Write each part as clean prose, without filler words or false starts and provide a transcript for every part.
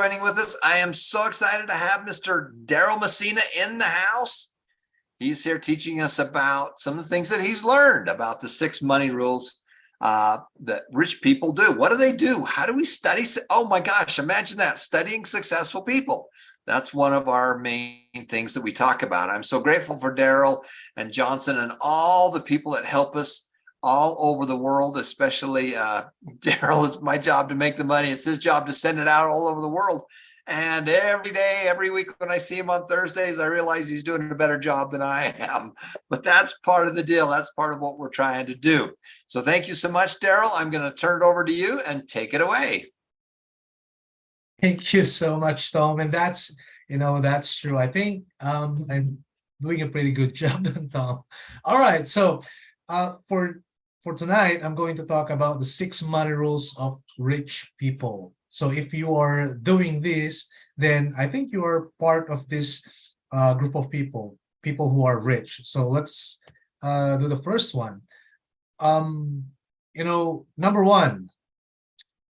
joining with us. I am so excited to have Mr. Daryl Messina in the house. He's here teaching us about some of the things that he's learned about the 6 money rules that rich people do. What do they do? How do we study? Oh my gosh, imagine that, studying successful people. That's one of our main things that we talk about. I'm so grateful for Daryl and Johnson and all the people that help us all over the world, especially Daryl. It's my job to make the money. It's his job to send it out all over the world. And every day, every week when I see him on Thursdays, I realize he's doing a better job than I am. But that's part of the deal. That's part of what we're trying to do. So thank you so much, Daryl. I'm going to turn it over to you and take it away. Thank you so much, Tom. And that's true. I think I'm doing a pretty good job, Tom. All right. So for tonight, I'm going to talk about the 6 money rules of rich people. So if you are doing this, then I think you are part of this group of people who are rich. So let's do the first one. Number 1,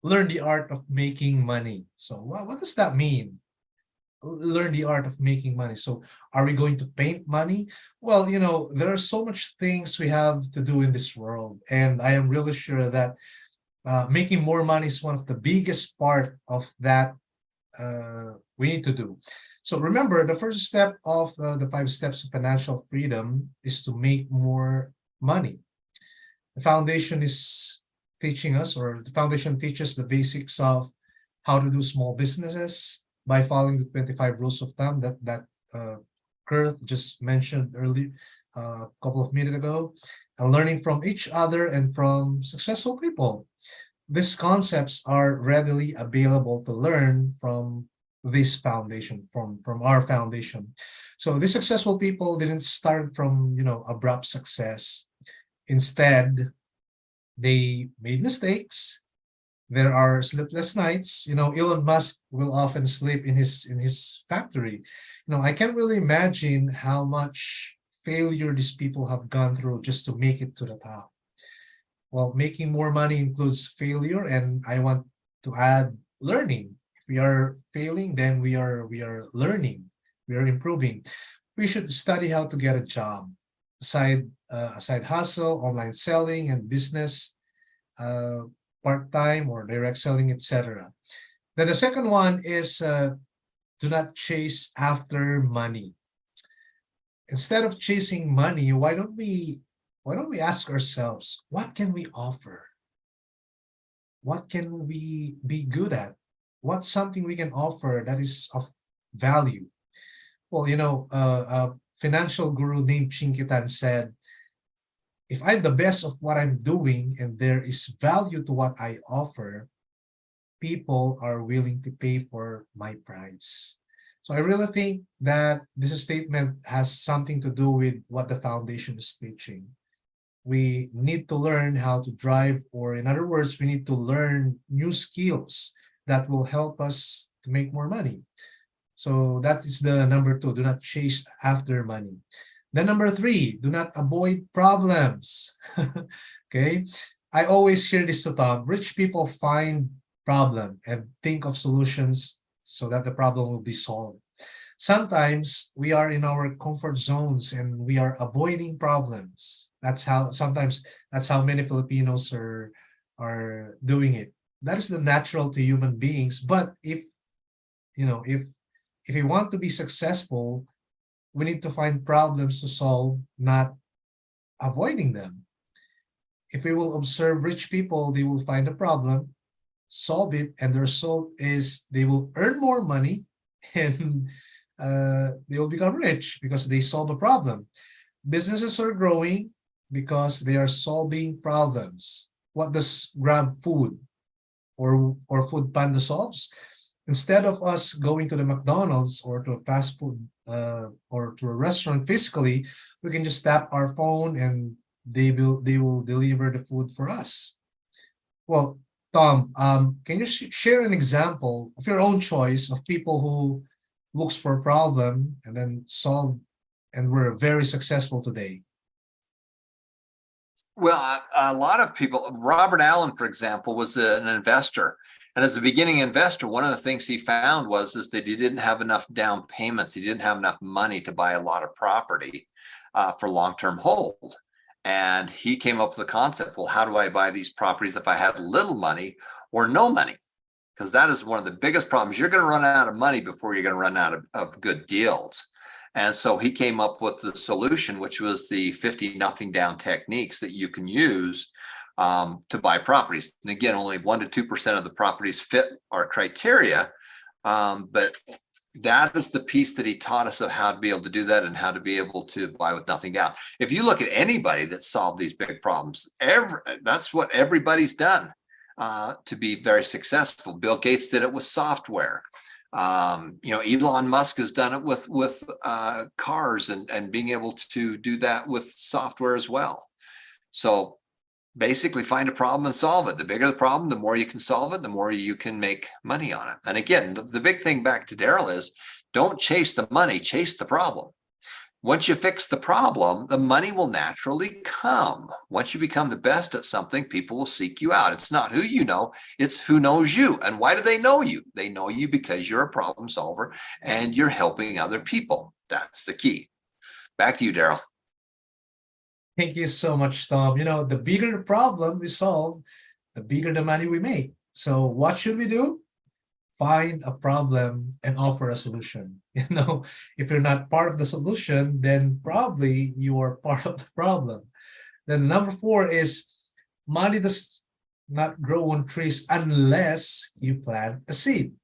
learn the art of making money. So what does that mean? Learn the art of making money. So are we going to paint money? Well, there are so much things we have to do in this world, and I am really sure that making more money is one of the biggest part of that we need to do. So remember, the first step of the 5 steps of financial freedom is to make more money. The foundation teaches the basics of how to do small businesses by following the 25 rules of thumb that Kurt just mentioned earlier, a couple of minutes ago, and learning from each other and from successful people. These concepts are readily available to learn from this foundation, from our foundation. So these successful people didn't start from abrupt success. Instead, they made mistakes. There are sleepless nights. Elon Musk will often sleep in his factory. I can't really imagine how much failure these people have gone through just to make it to the top. Well, making more money includes failure, and I want to add learning. If we are failing, then we are learning. We are improving. We should study how to get a job, a side hustle, online selling, and business. Part-time or direct selling, etc. Then the second one is do not chase after money. Instead of chasing money, why don't we ask ourselves, what can we offer? What can we be good at? What's something we can offer that is of value? Well, a financial guru named Chinkitan said, if I'm the best of what I'm doing and there is value to what I offer, people are willing to pay for my price. So I really think that this statement has something to do with what the foundation is teaching. We need to learn how to drive, or in other words, we need to learn new skills that will help us to make more money. So that is the number 2, do not chase after money. Then number 3, do not avoid problems. Okay. I always hear this to Tom. Rich people find problem and think of solutions so that the problem will be solved. Sometimes we are in our comfort zones and we are avoiding problems. That's how many Filipinos are doing it. That is the natural to human beings. But if we want to be successful, we need to find problems to solve, not avoiding them. If we will observe rich people, they will find a problem, solve it, and the result is they will earn more money and they will become rich because they solve a problem. Businesses are growing because they are solving problems. What does Grab Food or Food Panda solves? Instead of us going to the McDonald's or to a fast food or to a restaurant physically, we can just tap our phone and they will deliver the food for us. Well, Tom, can you share an example of your own choice of people who looks for a problem and then solve and were very successful today? Well, a lot of people, Robert Allen, for example, was an investor. And as a beginning investor, one of the things he found was that he didn't have enough down payments. He didn't have enough money to buy a lot of property for long-term hold. And he came up with the concept, well, how do I buy these properties if I had little money or no money? Because that is one of the biggest problems. You're going to run out of money before you're going to run out of good deals. And so he came up with the solution, which was the 50 nothing down techniques that you can use to buy properties. And again, only 1% to 2% of the properties fit our criteria. But that is the piece that he taught us of how to be able to do that and how to be able to buy with nothing down. If you look at anybody that solved these big problems, that's what everybody's done to be very successful. Bill Gates did it with software. Elon Musk has done it with cars and being able to do that with software as well. So basically find a problem and solve it. The bigger the problem, the more you can solve it, the more you can make money on it. And again, the big thing back to Daryl is don't chase the money, chase the problem. Once you fix the problem, the money will naturally come. Once you become the best at something, people will seek you out. It's not who you know, it's who knows you. And why do they know you? They know you because you're a problem solver and you're helping other people. That's the key. Back to you, Daryl. Thank you so much, Tom. The bigger the problem we solve, the bigger the money we make. So what should we do? Find a problem and offer a solution. If you're not part of the solution, then probably you are part of the problem. Then number 4 is money does not grow on trees unless you plant a seed.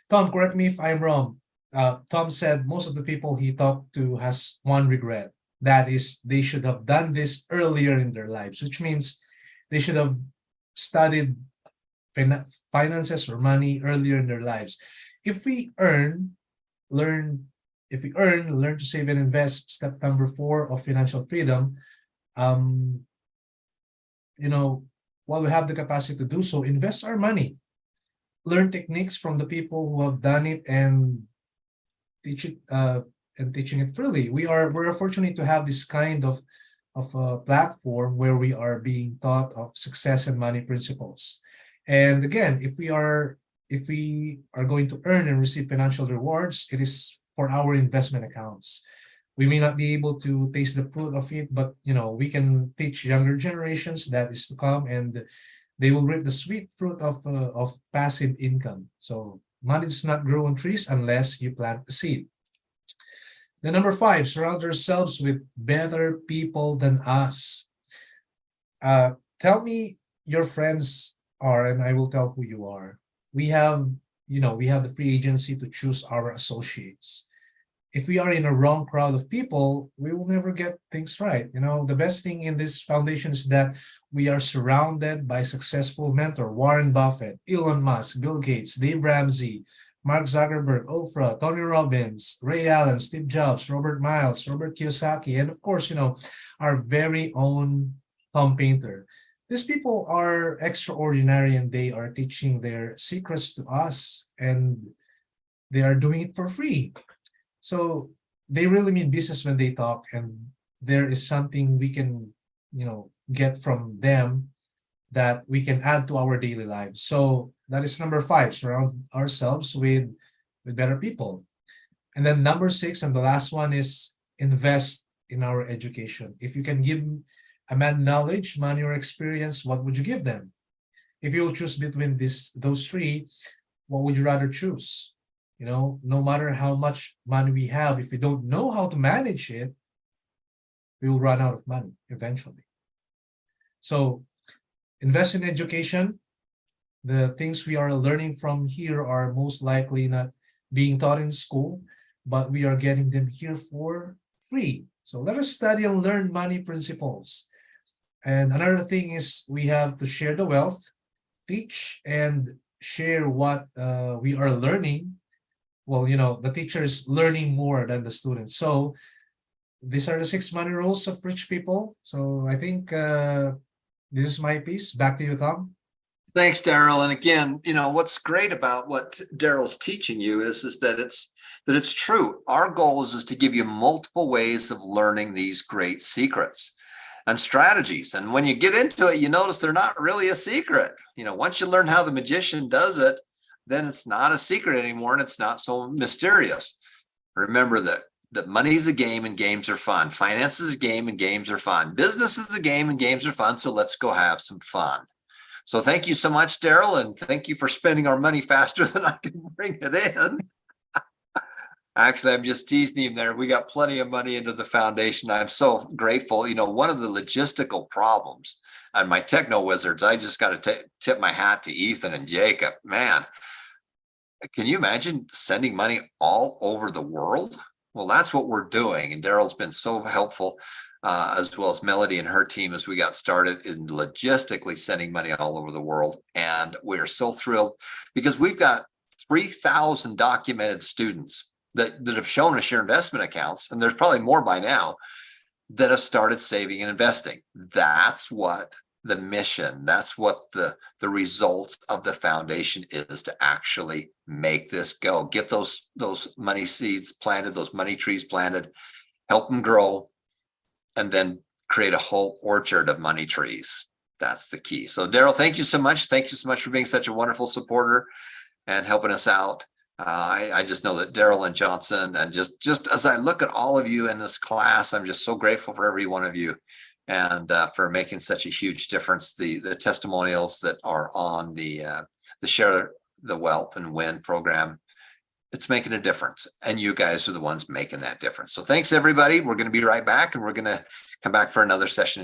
Tom, correct me if I'm wrong. Tom said most of the people he talked to has one regret. That is, they should have done this earlier in their lives, which means they should have studied finances or money earlier in their lives. If we learn to save and invest, step number 4 of financial freedom, while we have the capacity to do so, invest our money, learn techniques from the people who have done it and teach it and teaching it freely. We're fortunate to have this kind of a platform where we are being taught of success and money principles. And again, if we are going to earn and receive financial rewards, it is for our investment accounts. We may not be able to taste the fruit of it, but we can teach younger generations that is to come, and they will reap the sweet fruit of passive income. So money does not grow on trees unless you plant the seed. The number 5, surround ourselves with better people than us. Tell me your friends are, and I will tell who you are. We have the free agency to choose our associates. If we are in a wrong crowd of people, we will never get things right. The best thing in this foundation is that we are surrounded by successful mentor, Warren Buffett, Elon Musk, Bill Gates, Dave Ramsey, Mark Zuckerberg, Oprah, Tony Robbins, Ray Allen, Steve Jobs, Robert Miles, Robert Kiyosaki, and of course, our very own Tom Painter. These people are extraordinary and they are teaching their secrets to us, and they are doing it for free. So they really mean business when they talk, and there is something we can, get from them that we can add to our daily lives. So that is number 5, surround ourselves with better people. And then number 6, and the last one, is invest in our education. If you can give a man knowledge, money, or experience, what would you give them? If you will choose between those 3, what would you rather choose? No matter how much money we have, if we don't know how to manage it, we will run out of money eventually. So invest in education. The things we are learning from here are most likely not being taught in school, but we are getting them here for free. So let us study and learn money principles. And another thing is we have to share the wealth, teach and share what we are learning. Well, the teacher is learning more than the student. So these are the 6 money rules of rich people. So I think this is my piece. Back to you, Tom. Thanks, Daryl. And again, what's great about what Daryl's teaching you is that it's true. Our goal is to give you multiple ways of learning these great secrets. and strategies. And when you get into it, you notice they're not really a secret. Once you learn how the magician does it, then it's not a secret anymore, and it's not so mysterious. Remember that money is a game and games are fun. Finance is a game and games are fun. Business is a game and games are fun. So let's go have some fun. So thank you so much, Daryl, and thank you for spending our money faster than I can bring it in. Actually, I'm just teasing him there. We got plenty of money into the foundation. I'm so grateful. One of the logistical problems and my techno wizards, I just got to tip my hat to Ethan and Jacob. Man, can you imagine sending money all over the world? Well, that's what we're doing. And Daryl's been so helpful, as well as Melody and her team, as we got started in logistically sending money all over the world. And we're so thrilled because we've got 3,000 documented students that have shown us your investment accounts, and there's probably more by now, that have started saving and investing. That's what the mission, that's what the results of the foundation is, to actually make this go. Get those money seeds planted, those money trees planted, help them grow, and then create a whole orchard of money trees. That's the key. So Daryl, thank you so much. Thank you so much for being such a wonderful supporter and helping us out. I just know that Daryl and Johnson, and just as I look at all of you in this class, I'm just so grateful for every one of you, and for making such a huge difference. The testimonials that are on the Share the Wealth and Win program, it's making a difference, and you guys are the ones making that difference. So thanks, everybody. We're going to be right back, and we're going to come back for another session in just